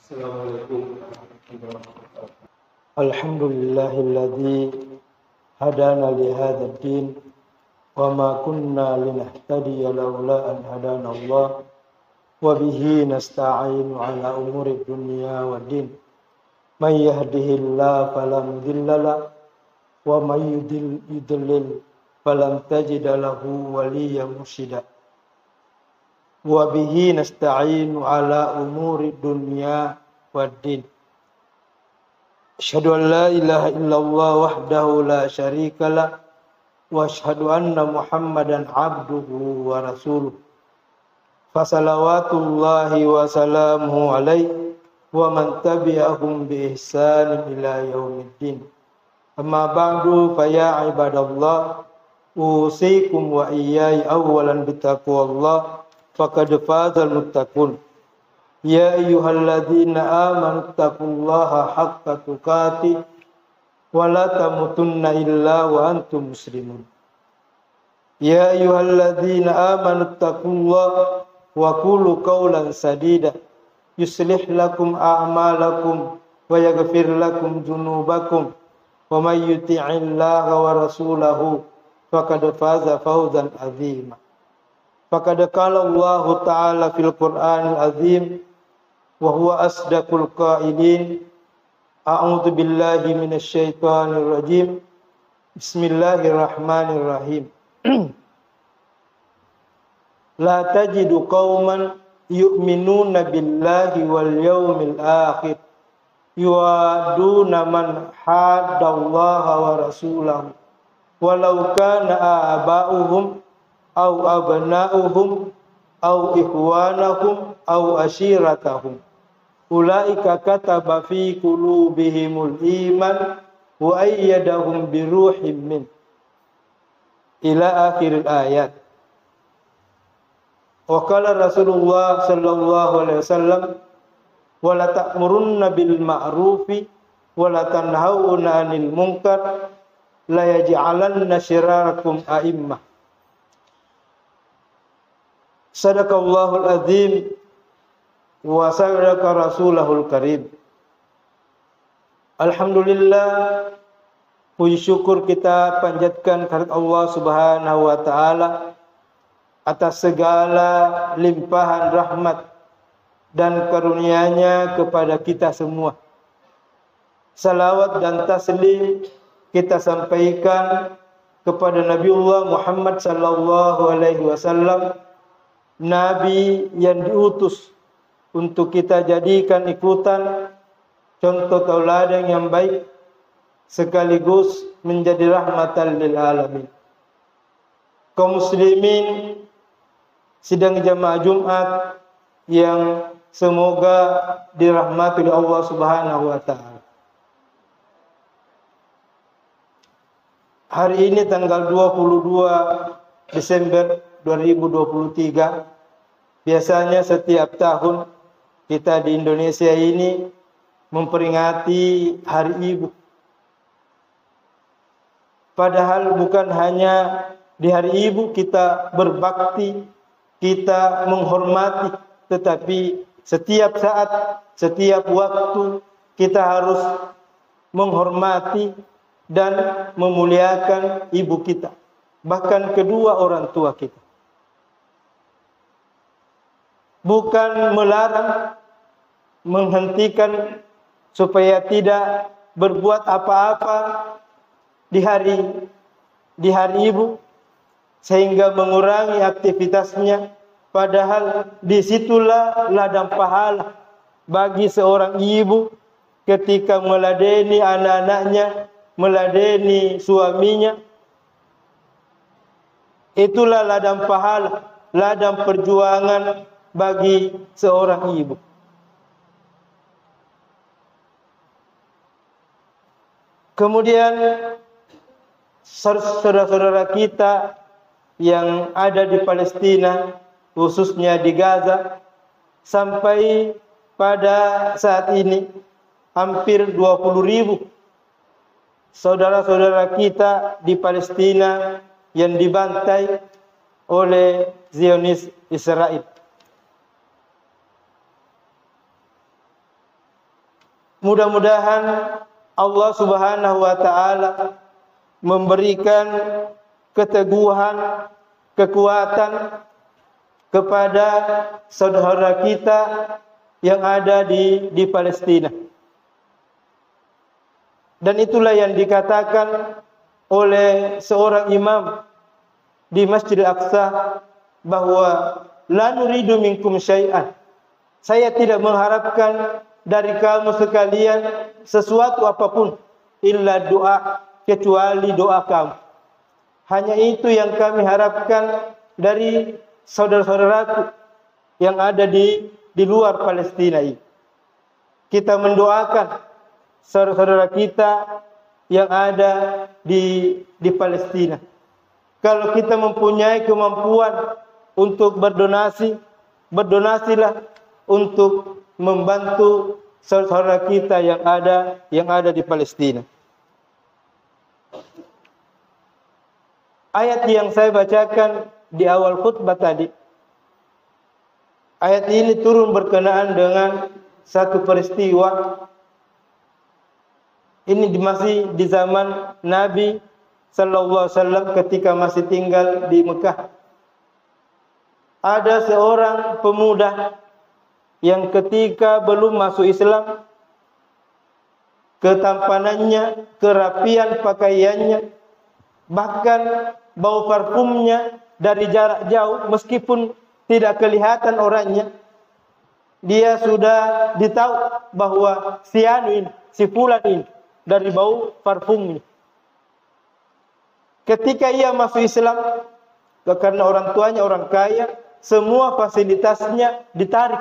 Assalamualaikum warahmatullahi wabarakatuh. Alhamdulillahilladzi hadana li hadzal din wa ma kunna linahtadiya laula an hadana Allah wa bihi nasta'inu ala umuri dunya waddin. May yahdihillahu fala mudilla lahu wa may yudlil falan tajida lahu waliyyan mursyida. Wa bihi nasta'inu ala umuri dunya waddin. Asyhadu an la ilaha illallah wahdahu la syarika lah wa asyhadu anna Muhammadan abduhu wa rasuluh. Fa salawatullahi wa salamuhu alaihi wa man tabi'ahum bi ihsanin ila yaumiddin. Amma ba'du fa ya ibadallah usikum wa iyaya awwalan bitaqwallah faqad fazal muttaqun. Ya ayyuhalladzina amanu taqullaha haqqa tuqatih wa la tamutunna illa wa antum muslimun. Ya ayyuhalladzina amanu taqullaha wa qulu qawlan sadida yuslih lakum a'malakum wa yaghfir lakum dzunubakum wa may yuti'illaha wa rasulahu faqad faza fawzan 'azima. Faqad qala Allah Ta'ala fil Qur'anil Azim wa huwa asdaqul qailin. A'udzu billahi minasy syaithanir rajim. Bismillahirrahmanirrahim. La tajidu qauman yu'minuna billahi wal yawmil akhir yu'aduna man haddallaha wa rasulahu walau kana aba'uhum aw abna'uhum aw ikhwanahum aw ashiratahum ulaika kataba fi qulubihimul iman wa ayyadahum bi ruhin min ila akhiril ayat. Wa qala Rasulullah sallallahu alaihi wasallam wa la ta'murunna bil ma'rufi wa la tanhauna 'anil munkar la yaj'alanna syirarakum a'immah. Sadaqallahul azim wa sadaqa rasulahul karim. Alhamdulillah, puji syukur kita panjatkan kehadirat Allah Subhanahu wa taala atas segala limpahan rahmat dan karunia-Nya kepada kita semua. Salawat dan taslim kita sampaikan kepada Nabiullah Muhammad sallallahu alaihi wasallam, Nabi yang diutus untuk kita jadikan ikutan, contoh tauladan yang baik, sekaligus menjadi rahmatan lil alamin. Kaum muslimin sidang jamaah Jumat yang semoga dirahmati oleh Allah Subhanahu wa taala. Hari ini tanggal 22 Desember 2023. Biasanya setiap tahun kita di Indonesia ini memperingati Hari Ibu. Padahal bukan hanya di Hari Ibu kita berbakti, kita menghormati, tetapi setiap saat, setiap waktu kita harus menghormati dan memuliakan ibu kita, bahkan kedua orang tua kita. Bukan melarang, menghentikan supaya tidak berbuat apa-apa di hari ibu sehingga mengurangi aktivitasnya, padahal disitulah ladang pahala bagi seorang ibu ketika meladeni anak-anaknya, meladeni suaminya. Itulah ladang pahala, ladang perjuangan bagi seorang ibu. Kemudian saudara-saudara kita yang ada di Palestina, khususnya di Gaza, sampai pada saat ini hampir 20.000 saudara-saudara kita di Palestina yang dibantai oleh Zionis Israel. Mudah-mudahan Allah Subhanahu wa taala memberikan keteguhan, kekuatan kepada saudara kita yang ada di Palestina. Dan itulah yang dikatakan oleh seorang imam di Masjidil Aqsa bahwa la nuridu minkum syai'an. Saya tidak mengharapkan dari kamu sekalian sesuatu apapun illa doa, kecuali doa kamu. Hanya itu yang kami harapkan dari saudara-saudaraku yang ada di luar Palestina ini. Kita mendoakan saudara-saudara kita yang ada di Palestina. Kalau kita mempunyai kemampuan untuk berdonasi, berdonasilah untuk membantu saudara kita yang ada di Palestina. Ayat yang saya bacakan di awal khutbah tadi, ayat ini turun berkenaan dengan satu peristiwa. Ini masih di zaman Nabi sallallahu alaihi wasallam ketika masih tinggal di Mekah. Ada seorang pemuda yang ketika belum masuk Islam, ketampanannya, kerapian pakaiannya, bahkan bau parfumnya dari jarak jauh meskipun tidak kelihatan orangnya, dia sudah ditahu bahwa si anu ini, si fulan ini dari bau parfumnya. Ketika ia masuk Islam, karena orang tuanya orang kaya, semua fasilitasnya ditarik.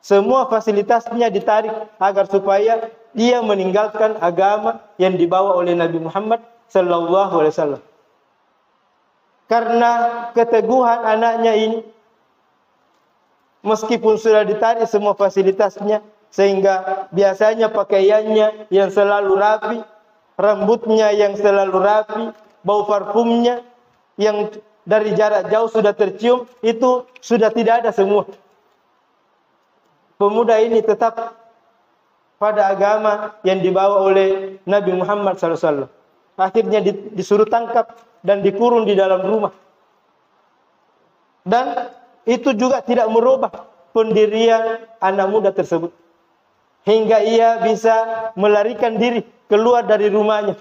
Semua fasilitasnya ditarik agar supaya dia meninggalkan agama yang dibawa oleh Nabi Muhammad sallallahu alaihi wasallam. Karena keteguhan anaknya ini, meskipun sudah ditarik semua fasilitasnya, sehingga biasanya pakaiannya yang selalu rapi, rambutnya yang selalu rapi, bau parfumnya yang dari jarak jauh sudah tercium, itu sudah tidak ada semua. Pemuda ini tetap pada agama yang dibawa oleh Nabi Muhammad SAW. Akhirnya disuruh tangkap dan dikurung di dalam rumah. Dan itu juga tidak merubah pendirian anak muda tersebut. Hingga ia bisa melarikan diri keluar dari rumahnya.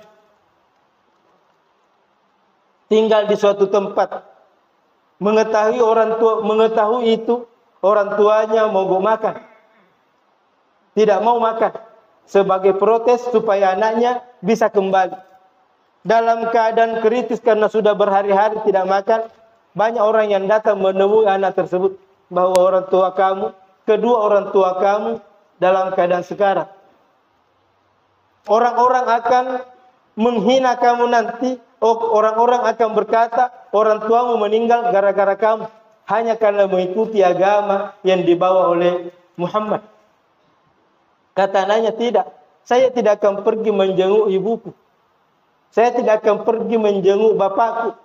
Tinggal di suatu tempat. Mengetahui itu, orang tuanya mogok makan. Tidak mau makan. Sebagai protes supaya anaknya bisa kembali. Dalam keadaan kritis karena sudah berhari-hari tidak makan, banyak orang yang datang menemui anak tersebut bahwa orang tua kamu, kedua orang tua kamu dalam keadaan sekarat. Orang-orang akan menghina kamu nanti. Orang-orang akan berkata, orang tuamu meninggal gara-gara kamu. Hanya karena mengikuti agama yang dibawa oleh Muhammad. Kata anaknya, tidak. Saya tidak akan pergi menjenguk ibuku. Saya tidak akan pergi menjenguk bapakku.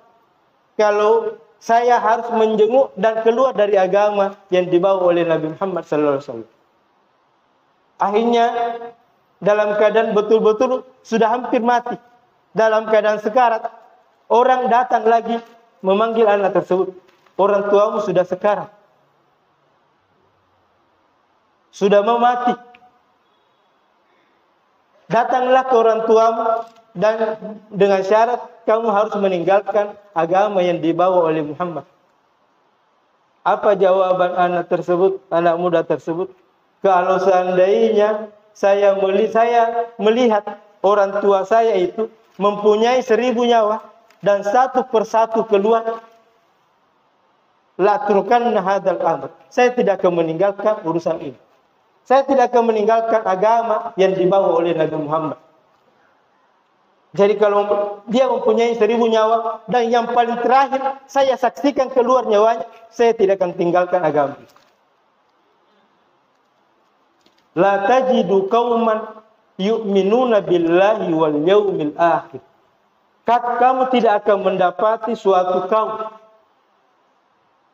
Kalau saya harus menjenguk dan keluar dari agama yang dibawa oleh Nabi Muhammad SAW. Akhirnya dalam keadaan betul-betul sudah hampir mati, dalam keadaan sekarat, orang datang lagi memanggil anak tersebut. Orang tuamu sudah sekarat, sudah mau mati. Datanglah ke orang tuamu dan dengan syarat kamu harus meninggalkan agama yang dibawa oleh Muhammad. Apa jawaban anak tersebut, anak muda tersebut? Kalau seandainya saya melihat orang tua saya itu mempunyai 1000 nyawa dan satu persatu keluar, la turkanna hadzal amr. Saya tidak akan meninggalkan urusan ini. Saya tidak akan meninggalkan agama yang dibawa oleh Nabi Muhammad. Jadi kalau dia mempunyai 1000 nyawa dan yang paling terakhir saya saksikan keluar nyawanya, saya tidak akan tinggalkan agama. La tajidu qauman yu'minuna billahi wal yaumil akhir. Kamu tidak akan mendapati suatu kaum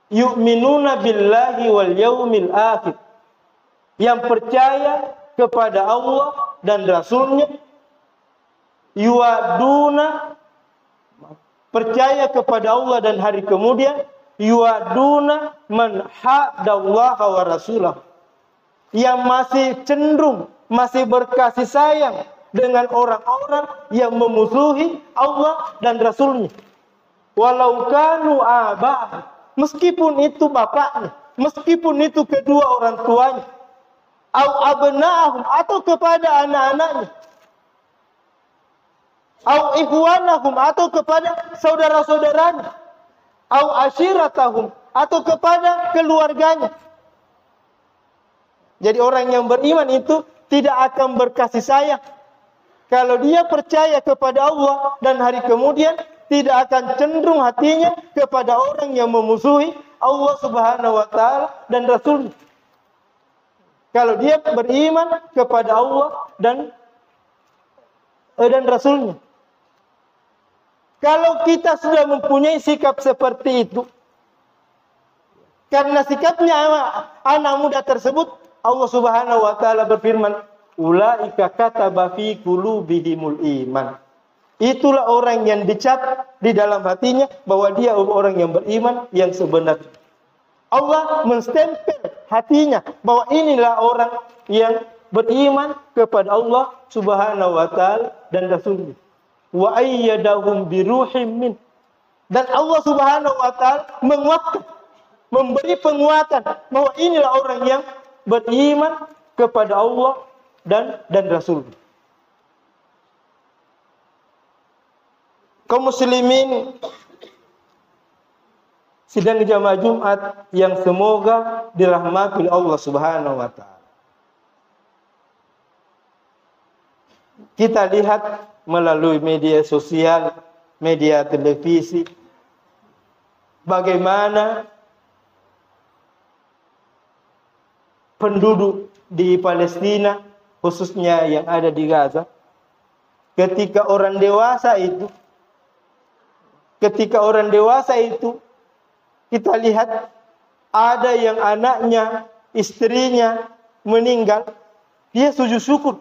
yu'minuna billahi wal yaumil akhir, yang percaya kepada Allah dan Rasulnya, yuaduna, percaya kepada Allah dan hari kemudian, yuaduna man haddallaha wa rasulah, yang masih cenderung, masih berkasih sayang dengan orang-orang yang memusuhi Allah dan Rasulnya. Walau kanu abah, meskipun itu bapaknya, meskipun itu kedua orang tuanya, au abna'ahum, atau kepada anak-anaknya, au ikhwanahum, atau kepada saudara-saudaranya, au ashiratahum, atau kepada keluarganya. Jadi orang yang beriman itu tidak akan berkasih sayang. Kalau dia percaya kepada Allah dan hari kemudian, tidak akan cenderung hatinya kepada orang yang memusuhi Allah Subhanahu wa taala dan Rasul. Kalau dia beriman kepada Allah dan Rasulnya. Kalau kita sudah mempunyai sikap seperti itu, karena sikapnya anak muda tersebut, Allah Subhanahu wa taala berfirman, ulaika kataba fi qulubihimul iman. Itulah orang yang dicap di dalam hatinya bahwa dia orang yang beriman yang sebenarnya. Allah menstempel hatinya bahwa inilah orang yang beriman kepada Allah Subhanahu wa taala dan Rasulnya. Wa ayyadahum biruhim min. Dan Allah Subhanahu wa taala menguatkan, memberi penguatan bahwa inilah orang yang beriman kepada Allah dan Rasulnya. Kaum muslimin sidang jamaah Jumat yang semoga dirahmati Allah Subhanahu wa taala. Kita lihat melalui media sosial, media televisi, bagaimana penduduk di Palestina, khususnya yang ada di Gaza, ketika orang dewasa itu kita lihat ada yang anaknya, istrinya meninggal, dia sujud syukur.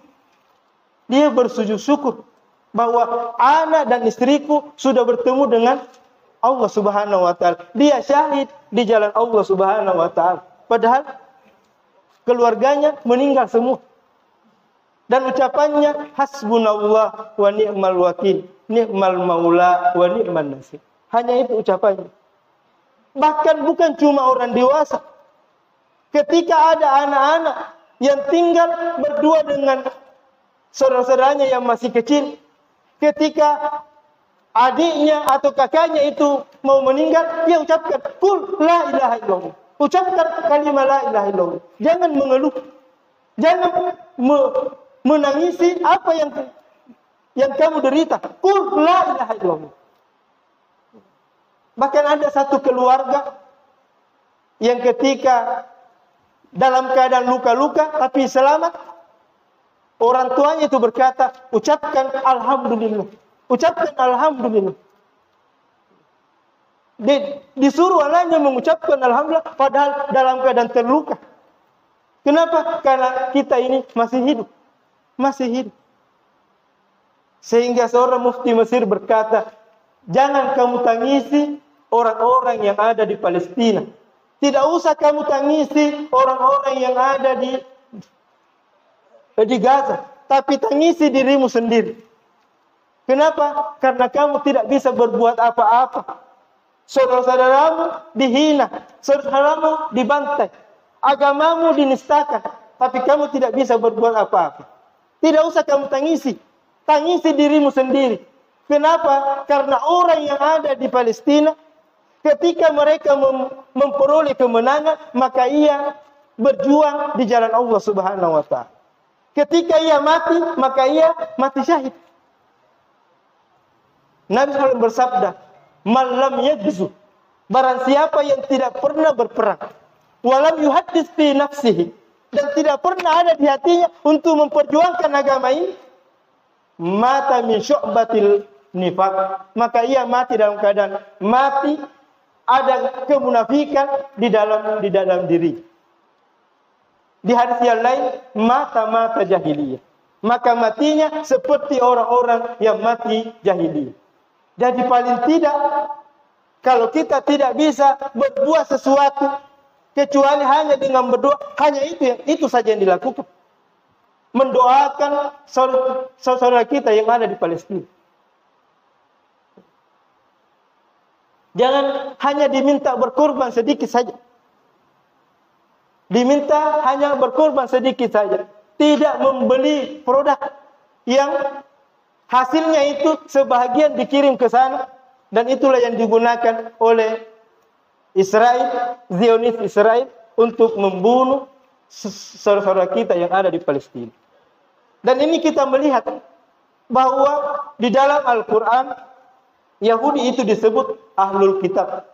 Dia bersujud syukur bahwa anak dan istriku sudah bertemu dengan Allah Subhanahu wa taala. Dia syahid di jalan Allah Subhanahu wa taala. Padahal keluarganya meninggal semua. Dan ucapannya hasbunallah wa ni'mal wakil, ni'mal maula wa ni'man nasir. Hanya itu ucapannya. Bahkan bukan cuma orang dewasa. Ketika ada anak-anak yang tinggal berdua dengan saudara-saudaranya yang masih kecil, ketika adiknya atau kakaknya itu mau meninggal, dia ucapkan qul la ilaha illallah. Ucapkan kalimat la ilaha illallah. Jangan mengeluh. Jangan menangisi apa yang kamu derita. Qul la ilaha illallah. Bahkan ada satu keluarga yang ketika dalam keadaan luka-luka tapi selamat, orang tuanya itu berkata, ucapkan alhamdulillah. Ucapkan alhamdulillah. Disuruh anaknya mengucapkan alhamdulillah padahal dalam keadaan terluka. Kenapa? Karena kita ini masih hidup. Masih hidup. Sehingga seorang mufti Mesir berkata, jangan kamu tangisi orang-orang yang ada di Palestina. Tidak usah kamu tangisi orang-orang yang ada di Gaza. Tapi tangisi dirimu sendiri. Kenapa? Karena kamu tidak bisa berbuat apa-apa. Saudara-saudaramu dihina. Saudaramu dibantai. Agamamu dinistakan. Tapi kamu tidak bisa berbuat apa-apa. Tidak usah kamu tangisi. Tangisi dirimu sendiri. Kenapa? Karena orang yang ada di Palestina, ketika mereka memperoleh kemenangan, maka ia berjuang di jalan Allah Subhanahu wa taala. Ketika ia mati, maka ia mati syahid. Nabi SAW bersabda, "Man lam yaghzu," barang siapa yang tidak pernah berperang, walam yuhaddits fi nafsihi, dan tidak pernah ada di hatinya untuk memperjuangkan agama ini, mata min syu'batil nifaq, maka ia mati dalam keadaan mati ada kemunafikan di dalam diri. Di hadis yang lain, mata jahiliyah. Maka matinya seperti orang-orang yang mati jahiliyah. Jadi paling tidak, kalau kita tidak bisa berbuat sesuatu, kecuali hanya dengan berdoa, hanya itu saja yang dilakukan. Mendoakan saudara kita yang ada di Palestina. Jangan hanya diminta berkorban sedikit saja. Diminta hanya berkorban sedikit saja. Tidak membeli produk yang hasilnya itu sebahagian dikirim ke sana. Dan itulah yang digunakan oleh Israel, Zionis Israel, untuk membunuh saudara kita yang ada di Palestina. Dan ini kita melihat bahwa di dalam Al-Quran, Yahudi itu disebut ahlul kitab.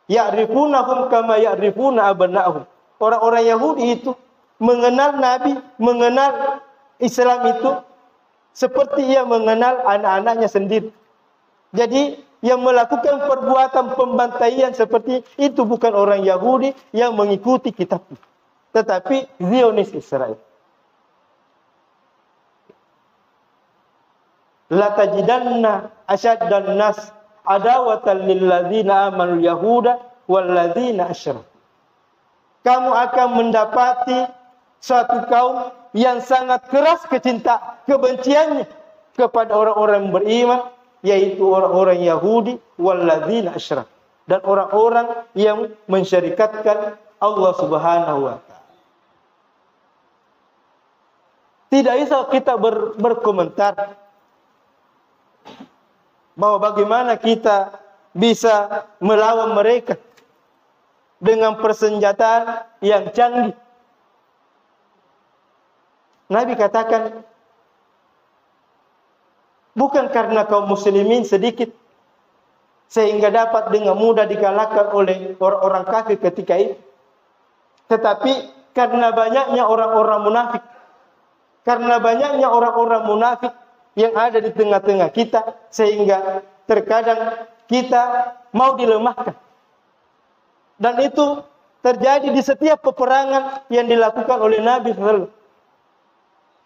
Ya'rifunahum kama ya'rifuna abna'ahum. Orang-orang Yahudi itu mengenal Nabi, mengenal Islam itu seperti ia mengenal anak-anaknya sendiri. Jadi yang melakukan perbuatan pembantaian seperti itu bukan orang Yahudi yang mengikuti kitab, tetapi Zionis Israel. La tajidanna asyaddan nas adawatan lil ladzina amanu yahuda wal ladzina asyraku. Kamu akan mendapati suatu kaum yang sangat keras kebenciannya kepada orang-orang beriman, yaitu orang-orang Yahudi wal ladzina asyraku, dan orang-orang yang mensyarikatkan Allah Subhanahu wa taala. Tidak bisa kita berkomentar bahwa bagaimana kita bisa melawan mereka dengan persenjataan yang canggih. Nabi katakan, bukan karena kaum muslimin sedikit sehingga dapat dengan mudah dikalahkan oleh orang-orang kafir ketika itu, tetapi karena banyaknya orang-orang munafik. Karena banyaknya orang-orang munafik yang ada di tengah-tengah kita, sehingga terkadang kita mau dilemahkan. Dan itu terjadi di setiap peperangan yang dilakukan oleh Nabi SAW.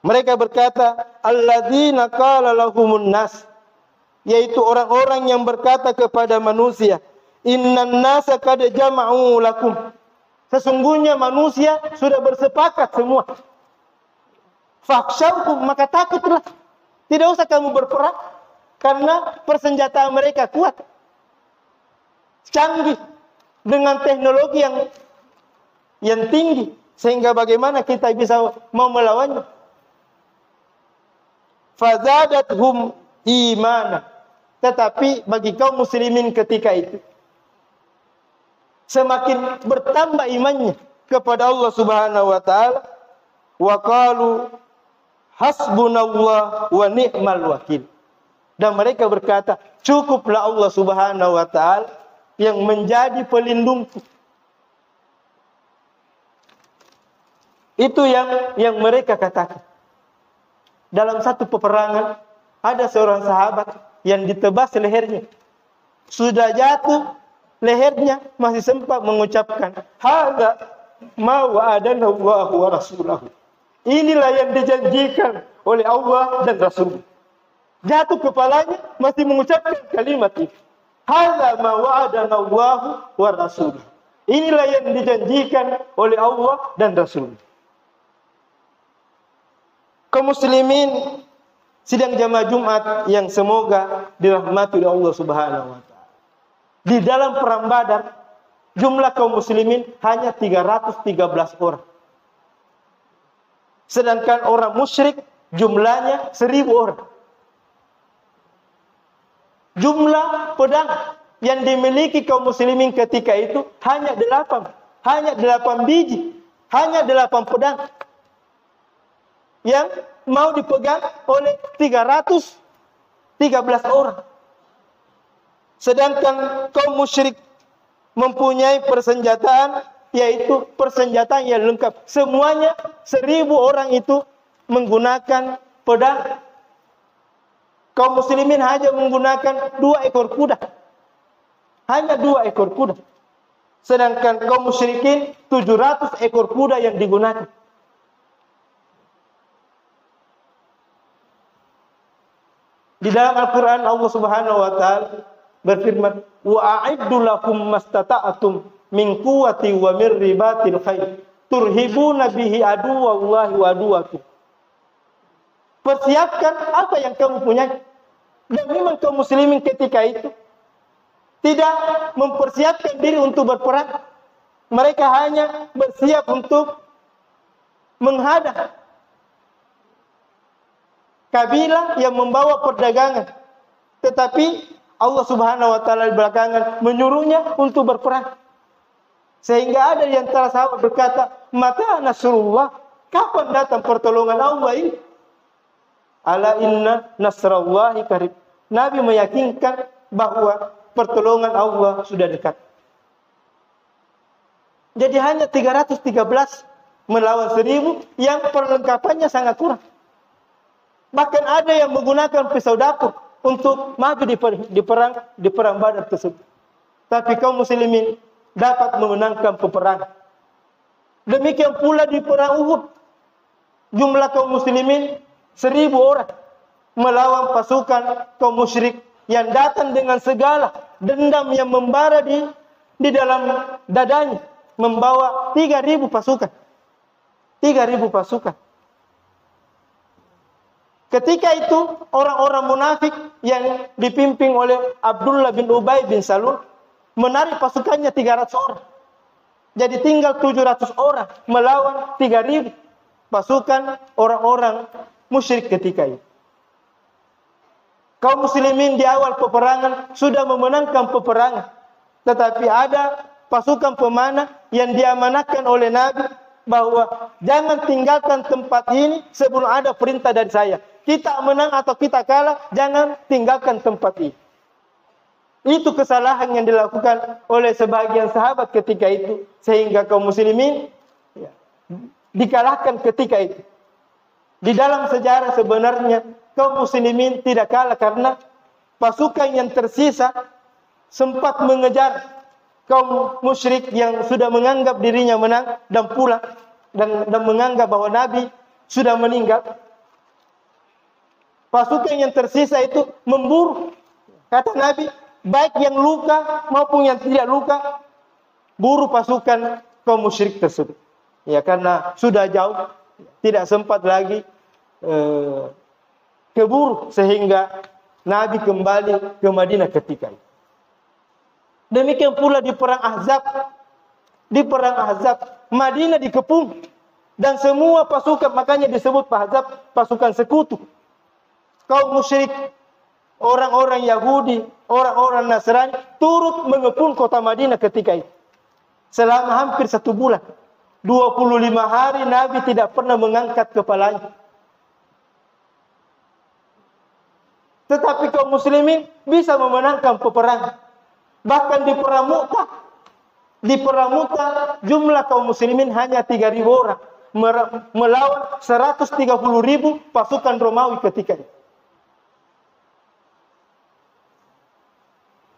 Mereka berkata, alladzina qala lahumun nas, yaitu orang-orang yang berkata kepada manusia, innan nasa qad jama'u lakum. Sesungguhnya manusia sudah bersepakat semua. Fakhshawhum, maka takutlah. Tidak usah kamu berperang, karena persenjataan mereka kuat, canggih, dengan teknologi yang tinggi, sehingga bagaimana kita bisa mau melawannya. Fazadathum imana, tetapi bagi kaum muslimin ketika itu semakin bertambah imannya kepada Allah Subhanahu wa taala. Wa qalu hasbunallah wa ni'mal wakil. Dan mereka berkata, cukuplah Allah Subhanahu wa taala yang menjadi pelindungku. Itu yang mereka katakan. Dalam satu peperangan ada seorang sahabat yang ditebas lehernya. Sudah jatuh lehernya, masih sempat mengucapkan, hadza ma wa'adana Allahu wa rasuluhu. Inilah yang dijanjikan oleh Allah dan Rasul. Jatuh kepalanya masih mengucapkan kalimat itu. Hadza ma wa'adana Allahu wa Rasul. Inilah yang dijanjikan oleh Allah dan Rasul. Kaum muslimin sidang jamaah Jumat yang semoga dirahmati oleh Allah Subhanahu wa taala. Di dalam perang Badar jumlah kaum muslimin hanya 313 orang. Sedangkan orang musyrik jumlahnya 1000 orang. Jumlah pedang yang dimiliki kaum muslimin ketika itu hanya 8 biji, hanya 8 pedang yang mau dipegang oleh 313 orang. Sedangkan kaum musyrik mempunyai persenjataan, yaitu persenjataan yang lengkap. Semuanya 1000 orang itu menggunakan pedang. Kaum muslimin hanya menggunakan 2 ekor kuda. Hanya 2 ekor kuda. Sedangkan kaum musyrikin 700 ekor kuda yang digunakan. Di dalam Al-Quran Allah Subhanahu wa Ta'ala berfirman, wa a'iddu lakum mastata'atum min quwwati wa min ribatil khair turhibuna bihi aduwallahi wa aduwakum. Persiapkan apa yang kamu punya. Dan memang kaum muslimin ketika itu tidak mempersiapkan diri untuk berperang. Mereka hanya bersiap untuk menghadang kabilah yang membawa perdagangan. Tetapi Allah Subhanahu wa Ta'ala di belakangan menyuruhnya untuk berperang. Sehingga ada di antara sahabat berkata, "Mata nasrullah?" Kapan datang pertolongan Allah ini? Ala inna nasrallahi qarib. Nabi meyakinkan bahwa pertolongan Allah sudah dekat. Jadi hanya 313 melawan 1000 yang perlengkapannya sangat kurang. Bahkan ada yang menggunakan pisau dapur untuk maju di perang Badar tersebut. Tapi kaum muslimin dapat memenangkan peperangan. Demikian pula di perang Uhud. Jumlah kaum muslimin 1000 orang melawan pasukan kaum musyrik yang datang dengan segala dendam yang membara di dalam dadanya, membawa 3000 pasukan. 3000 pasukan. Ketika itu orang-orang munafik yang dipimpin oleh Abdullah bin Ubay bin Salul menarik pasukannya 300 orang. Jadi tinggal 700 orang melawan 3000 pasukan orang-orang musyrik ketika itu. Kaum muslimin di awal peperangan sudah memenangkan peperangan. Tetapi ada pasukan pemanah yang diamanahkan oleh Nabi bahwa jangan tinggalkan tempat ini sebelum ada perintah dari saya. Kita menang atau kita kalah, jangan tinggalkan tempat ini. Itu kesalahan yang dilakukan oleh sebagian sahabat ketika itu. Sehingga kaum muslimin dikalahkan ketika itu. Di dalam sejarah sebenarnya kaum muslimin tidak kalah karena pasukan yang tersisa sempat mengejar kaum musyrik yang sudah menganggap dirinya menang dan pulang dan menganggap bahwa Nabi sudah meninggal. Pasukan yang tersisa itu memburu. Kata Nabi, baik yang luka maupun yang tidak luka, buru pasukan kaum musyrik tersebut. Ya, karena sudah jauh, tidak sempat lagi keburu sehingga Nabi kembali ke Madinah ketika itu. Demikian pula di perang Ahzab. Di perang Ahzab, Madinah dikepung dan semua pasukan, makanya disebut Ahzab pasukan sekutu. Kaum musyrik, orang-orang Yahudi, orang-orang Nasrani turut mengepung kota Madinah ketika itu. Selama hampir 1 bulan. 25 hari Nabi tidak pernah mengangkat kepalanya. Tetapi kaum muslimin bisa memenangkan peperangan. Bahkan di perang Mu'tah jumlah kaum muslimin hanya 3.000 orang melawan 130.000 pasukan Romawi ketika itu.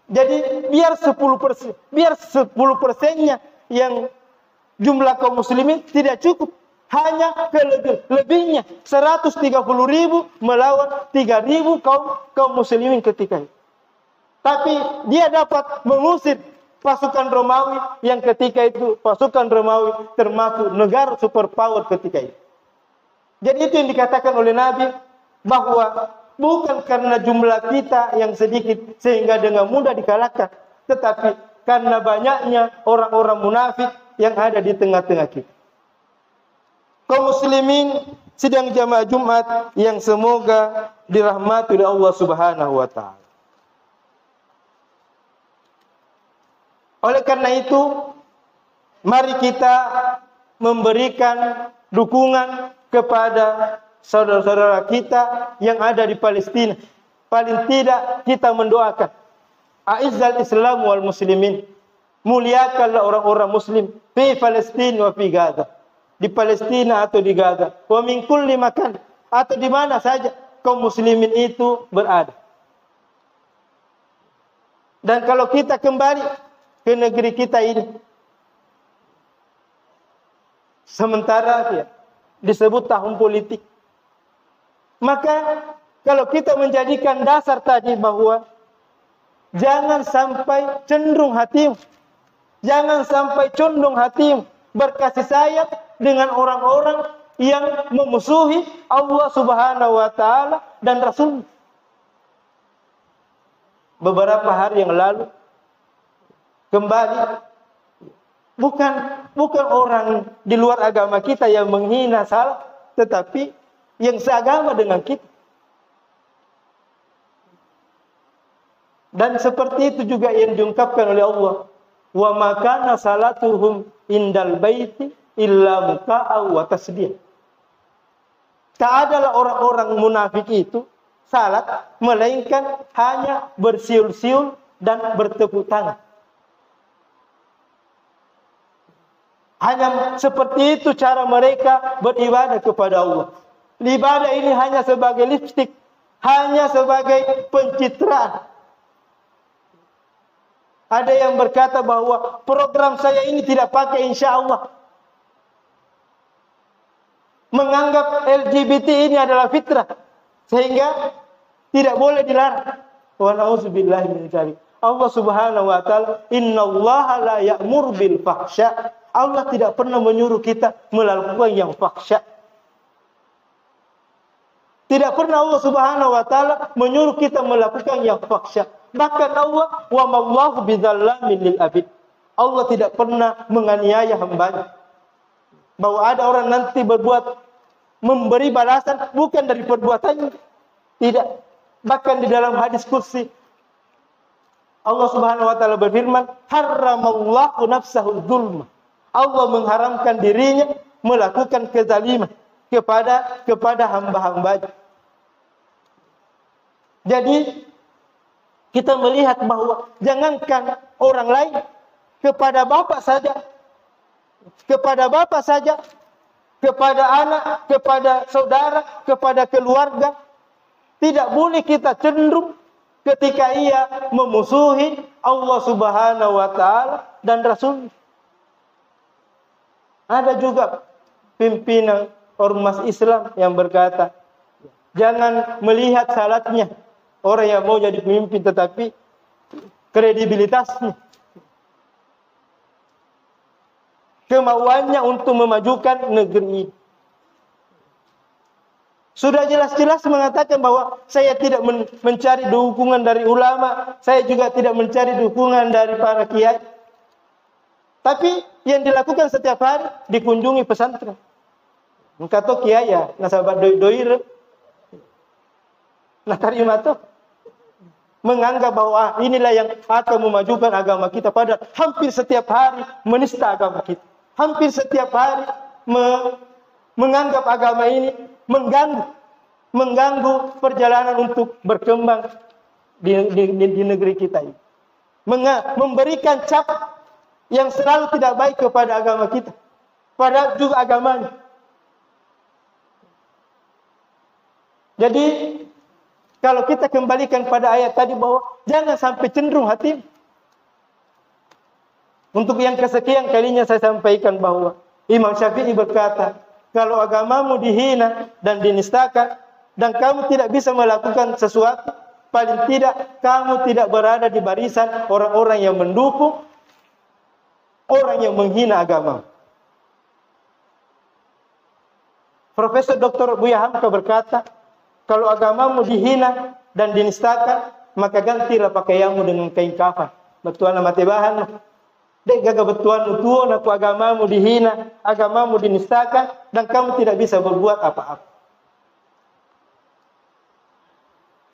Jadi biar 10%-nya yang jumlah kaum muslimin tidak cukup. Hanya lebihnya 130.000 melawan 3.000 kaum muslimin ketika itu. Tapi dia dapat mengusir pasukan Romawi yang ketika itu pasukan Romawi termasuk negara superpower ketika itu. Jadi itu yang dikatakan oleh Nabi bahwa bukan karena jumlah kita yang sedikit sehingga dengan mudah dikalahkan, tetapi karena banyaknya orang-orang munafik yang ada di tengah-tengah kita. Kaum muslimin sidang jamaah Jumat yang semoga dirahmati oleh Allah Subhanahu wa Ta'ala. Oleh karena itu, mari kita memberikan dukungan kepada saudara-saudara kita yang ada di Palestina. Paling tidak kita mendoakan, A'izzal Islam wal Muslimin. Muliakanlah orang-orang muslim di Palestina wa fi Gaza. Di Palestina atau di Gaza. Wa min kulli makan, atau di mana saja kaum muslimin itu berada. Dan kalau kita kembali ke negeri kita ini, sementara disebut tahun politik, maka kalau kita menjadikan dasar tadi bahwa jangan sampai cenderung hatimu, jangan sampai condong hatimu berkasih sayang dengan orang-orang yang memusuhi Allah Subhanahu wa taala dan Rasul. Beberapa hari yang lalu kembali bukan orang di luar agama kita yang menghina salah, tetapi yang seagama dengan kita. Dan seperti itu juga yang diungkapkan oleh Allah, wa ma kana salatuhum indal baiti illa muka'aw wa tasbih. Tak adalah orang-orang munafik itu salat melainkan hanya bersiul-siul dan bertepuk tangan. Hanya seperti itu cara mereka beribadah kepada Allah. Ibadah ini hanya sebagai lipstik, hanya sebagai pencitraan. Ada yang berkata bahwa program saya ini tidak pakai insya Allah. Menganggap LGBT ini adalah fitrah, sehingga tidak boleh dilarang. Wa na'udzubillahi min dzalik. Allah Subhanahu wa taala, innallaha la ya'mur bil fahsya. Allah tidak pernah menyuruh kita melakukan yang fahsya. Tidak pernah Allah Subhanahu wa taala menyuruh kita melakukan yang fahsya. Bahkan Allah, wa mallahu bidzallamin lil abid. Allah tidak pernah menganiaya hamba-Nya. Bahwa ada orang nanti memberi balasan bukan dari perbuatannya. Tidak. Bahkan di dalam hadis kursi Allah Subhanahu wa taala berfirman, "Harramallahu nafsahu dzulma." Allah mengharamkan dirinya melakukan kezaliman kepada hamba-hamba-Nya. Jadi kita melihat bahwa jangankan orang lain, kepada bapak saja, kepada anak, kepada saudara, kepada keluarga, tidak boleh kita cenderung ketika ia memusuhi Allah Subhanahu wa taala dan Rasul. Ada juga pimpinan ormas Islam yang berkata, jangan melihat salatnya orang yang mau jadi pemimpin, tetapi kredibilitasnya, kemauannya untuk memajukan negeri. Sudah jelas-jelas mengatakan bahwa saya tidak mencari dukungan dari ulama, saya juga tidak mencari dukungan dari para kiai. Tapi yang dilakukan setiap hari dikunjungi pesantren. Kata kiai ya, nasabat doi-doi, nah terima tuh. Menganggap bahwa inilah yang akan memajukan agama kita, padahal hampir setiap hari menista agama kita. Hampir setiap hari menganggap agama ini mengganggu perjalanan untuk berkembang di negeri kita ini. Memberikan cap yang selalu tidak baik kepada agama kita, padahal juga agamanya. Jadi kalau kita kembalikan pada ayat tadi bahwa jangan sampai cenderung hati. Untuk yang kesekian kalinya saya sampaikan bahwa Imam Syafi'i berkata, kalau agamamu dihina dan dinistakan dan kamu tidak bisa melakukan sesuatu, paling tidak kamu tidak berada di barisan orang-orang yang mendukung orang yang menghina agama. Profesor Dr. Buya Hamka berkata, kalau agamamu dihina dan dinistakan, maka gantilah pakaianmu dengan kain kafan. Betuan mati bahan. Dek gaga betuan utuan aku agamamu dihina, agamamu dinistakan, dan kamu tidak bisa berbuat apa-apa.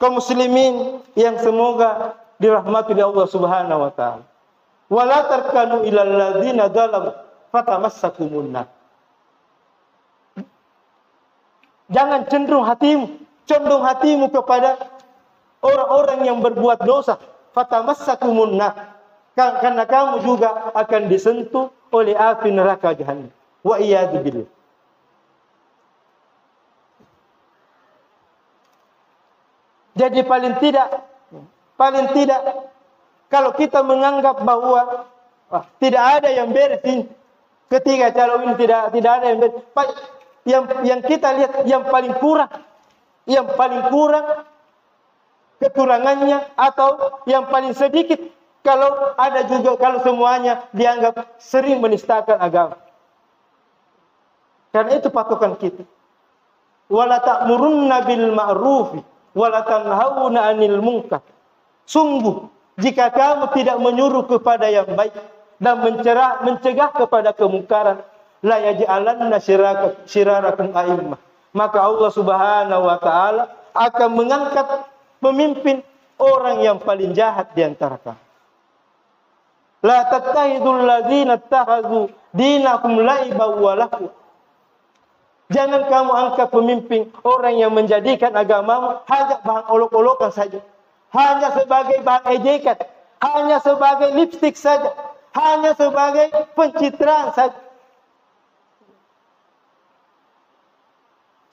Kaum muslimin yang semoga dirahmati oleh Allah Subhanahu wa taala. Wala tarkanu ilal ladzina dzalamu fatamassakumun nar. Jangan condong hatimu kepada orang-orang yang berbuat dosa. Fatamassakumun nar. Karena kamu juga akan disentuh oleh api neraka jahannam. Wa iyad billah. Jadi paling tidak kalau kita menganggap bahwa tidak ada yang beres ini, ketika calon ini tidak ada yang beres, yang kita lihat yang paling kurang yang paling kurang kekurangannya atau yang paling sedikit kalau ada juga, kalau semuanya dianggap sering menistakan agama. Karena itu patokan kita. Wala ta'murunna bil ma'rufi wala tanhauna 'anil munkar. Sungguh jika kamu tidak menyuruh kepada yang baik dan mencegah kepada kemungkaran, la yaj'alanna syirarakum a'immah. Maka Allah Subhanahu wa taala akan mengangkat pemimpin orang yang paling jahat di antara kamu. La tattahidul ladzina ittakhadhu dinakum la'iban wa lahu. Jangan kamu angkat pemimpin orang yang menjadikan agamamu hanya bahan olok-olokan saja. Hanya sebagai bahan ejekan. Hanya sebagai lipstik saja. Hanya sebagai pencitraan saja.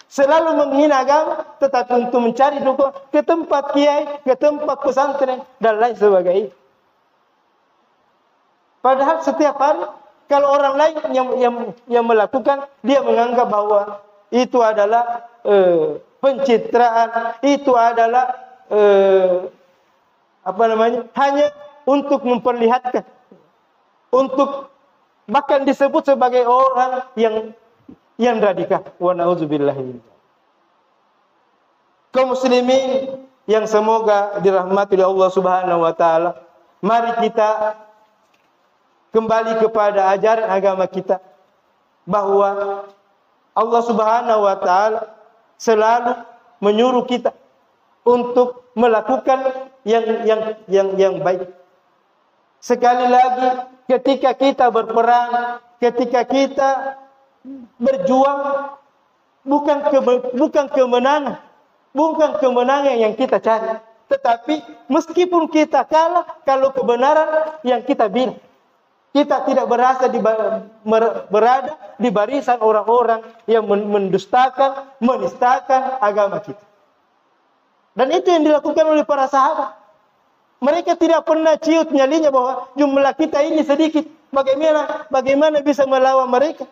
Selalu menghina agama, tetapi untuk mencari dukungan ke tempat kiai, ke tempat pesantren, dan lain sebagainya. Padahal setiap hari, kalau orang lain yang melakukan, dia menganggap bahwa itu adalah pencitraan, itu adalah hanya untuk memperlihatkan, untuk bahkan disebut sebagai orang yang radikal. Wa na'udzubillahi. Kaum muslimin yang semoga dirahmati oleh Allah Subhanahu wa taala, mari kita kembali kepada ajaran agama kita, bahwa Allah Subhanahu wa taala selalu menyuruh kita untuk melakukan yang baik. Sekali lagi, ketika kita berperang, ketika kita berjuang, bukan kemenangan yang kita cari, tetapi meskipun kita kalah, kalau kebenaran yang kita bina. Kita tidak berada di barisan orang-orang yang mendustakan, menistakan agama kita. Dan itu yang dilakukan oleh para sahabat. Mereka tidak pernah ciut nyalinya bahwa jumlah kita ini sedikit. Bagaimana bisa melawan mereka?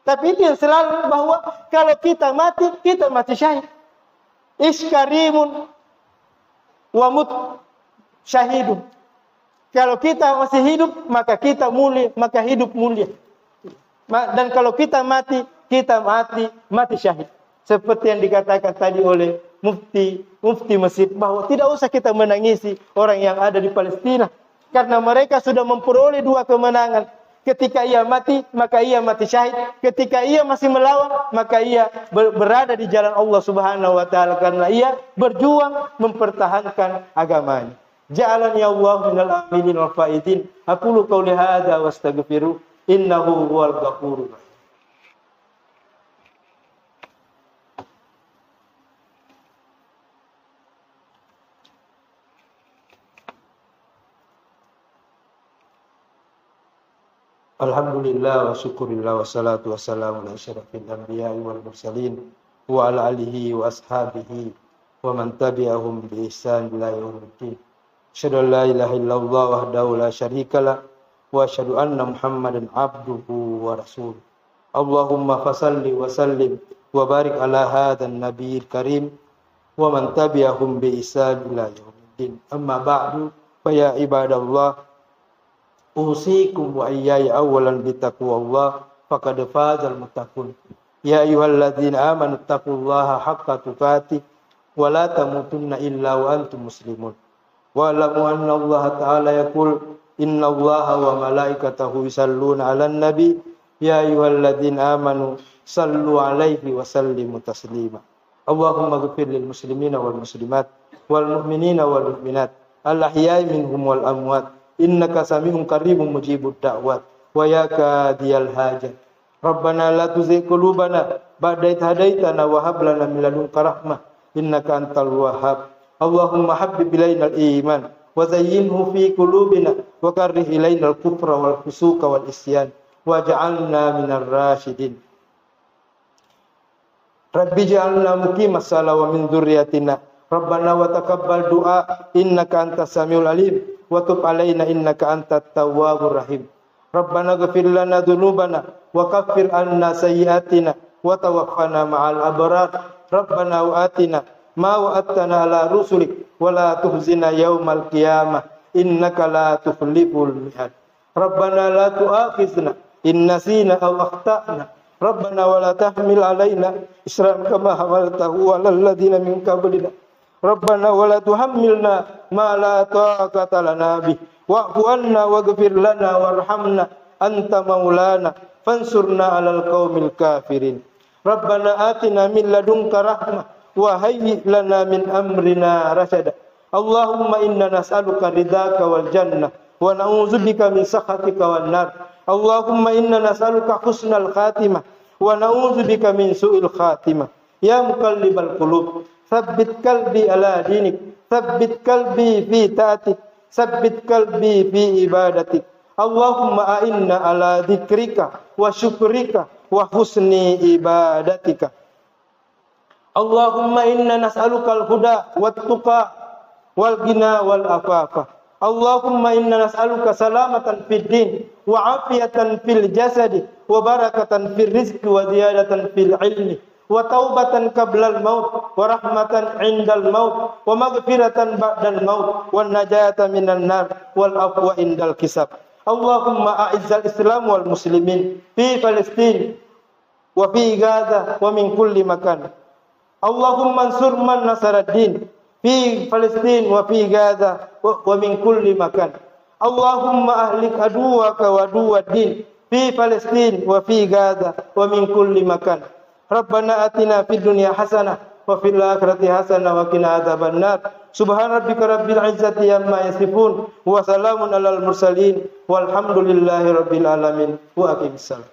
Tapi itu yang selalu bahwa kalau kita mati syahid. Iskarimun wa mut syahidun. Kalau kita masih hidup, maka kita mulia, maka hidup mulia. Dan kalau kita mati syahid. Seperti yang dikatakan tadi oleh mufti Mesir, bahwa tidak usah kita menangisi orang yang ada di Palestina, karena mereka sudah memperoleh 2 kemenangan. Ketika ia mati, maka ia mati syahid. Ketika ia masih melawan, maka ia berada di jalan Allah Subhanahu wa taala, karena ia berjuang mempertahankan agamanya. Ja'alani Allah minal aminin wal faizin. Aqulu qouli hadza wastaghfiru innahu huwal ghafurur rahim. Alhamdulillah wa syukurillah wa salatu wassalamu ala asyrafil anbiya'i wal mursalin wa ala alihi wa ashabihi wa man tabi'ahum bi ihsan ila yaumiddin. Asyhadu an la ilaha illallah wahdahu la syarikalah wa asyhadu anna Muhammadan abduhu wa rasuluh. Allahumma fasalli wa sallim wa barik ala hadzal nabiyil karim wa man tabi'ahum bi ihsan ila yaumiddin. Amma ba'du, fa ya ibadallah, usikum wa iyaya awalan bitaqwallah faqad fazal muttaqun. Ya ayyuhalladzina amanu taqullaha haqqa tuqatih wa la tamutunna illa wa antum muslimun. Wa alamu anna Allah ta'ala yaqul innallaha wa malaikatahu yusalluna 'alan nabi ya ayyuhalladzina amanu sallu 'alaihi wa sallimu taslima. Allahumma ighfir lil muslimina wal muslimat wal mu'minina wal mu'minat al ahya'i minhum wal amwat innaka sami'un qaribun mujibud da'wat wa ya qadiyal hajat. Rabbana la tuzigh qulubana ba'da idh hadaitana wa hab lana min ladunka rahmah innaka antal wahhab. Allahumma habbib ilainal iman wa zayyinhu fi qulubina wa karrih ilainal kufra wal fusuqa wal isyan waj'alna minar rasyidin. Rabbi ja'alna muqimas shalah wa min dzurriyyatina Rabbana wa taqabbal du'a innaka antas samiul alim wa tub alaina innaka antat tawwabur rahim. Rabbana ighfir lana dzunubana wa kaffir 'anna sayyi'atina wa tawaffana ma'al abrar Rabbana wa atina ma wa'adtana ala rusulik wa la tuhzina yaumal qiyamah innaka la tukhliful mi'ad. Rabbana la tu'akhizna in nasina aw akhtana. Rabbana wa la tahmil alaina isran kama hamaltahu 'alal ladzina min qablina. Rabbana wa la tuhammilna ma la taqata lana bih wa'fu 'anna waghfir lana warhamna anta maulana fansurna 'alal qaumil kafirin. Rabbana atina min ladunka rahmah wa hayyi lana min amrina rasyada. Allahumma inna nas'aluka ridhaka wal jannah wa na'udzubika min sakhatika wan nar. Allahumma inna nas'aluka husnal khatimah wa na'udzubika min su'il khatimah. Ya muqallibal qulub, tsabbit qalbi ala dinik, tsabbit qalbi fi ta'atik, tsabbit qalbi fi ibadatik. Allahumma a'inna ala dzikrika wa syukrika wa husni ibadatika. Allahumma inna nas'alukal huda wat tuqa wal ghina wal afafa. Allahumma inna nas'aluka salamatan fid din wa afiyatan fil jasadi wa barakatan fil rizqi wa ziyadatan fil ilmi wa taubatan qablal maut wa rahmatan indal maut wa maghfiratan ba'dal maut wa najata minan nar wal afwa indal hisab. Allahumma a'izzal islam wal muslimin fi Palestin wa fi Gaza wa min kulli makan. Allahumma ansur man nasaraddin fi Palestin wa fi Gaza wa min kulli makan. Allahumma ahlik aduwaka wa aduwaddin fi Palestin wa fi Gaza wa min kulli makan. Rabbana atina fid dunya hasanah wa fil akhirati hasanah wa qina adzabannar. Subhana rabbika rabbil izzati amma yasifun wa salamun alal mursalin walhamdulillahi rabbil alamin. Wa aqimissalam.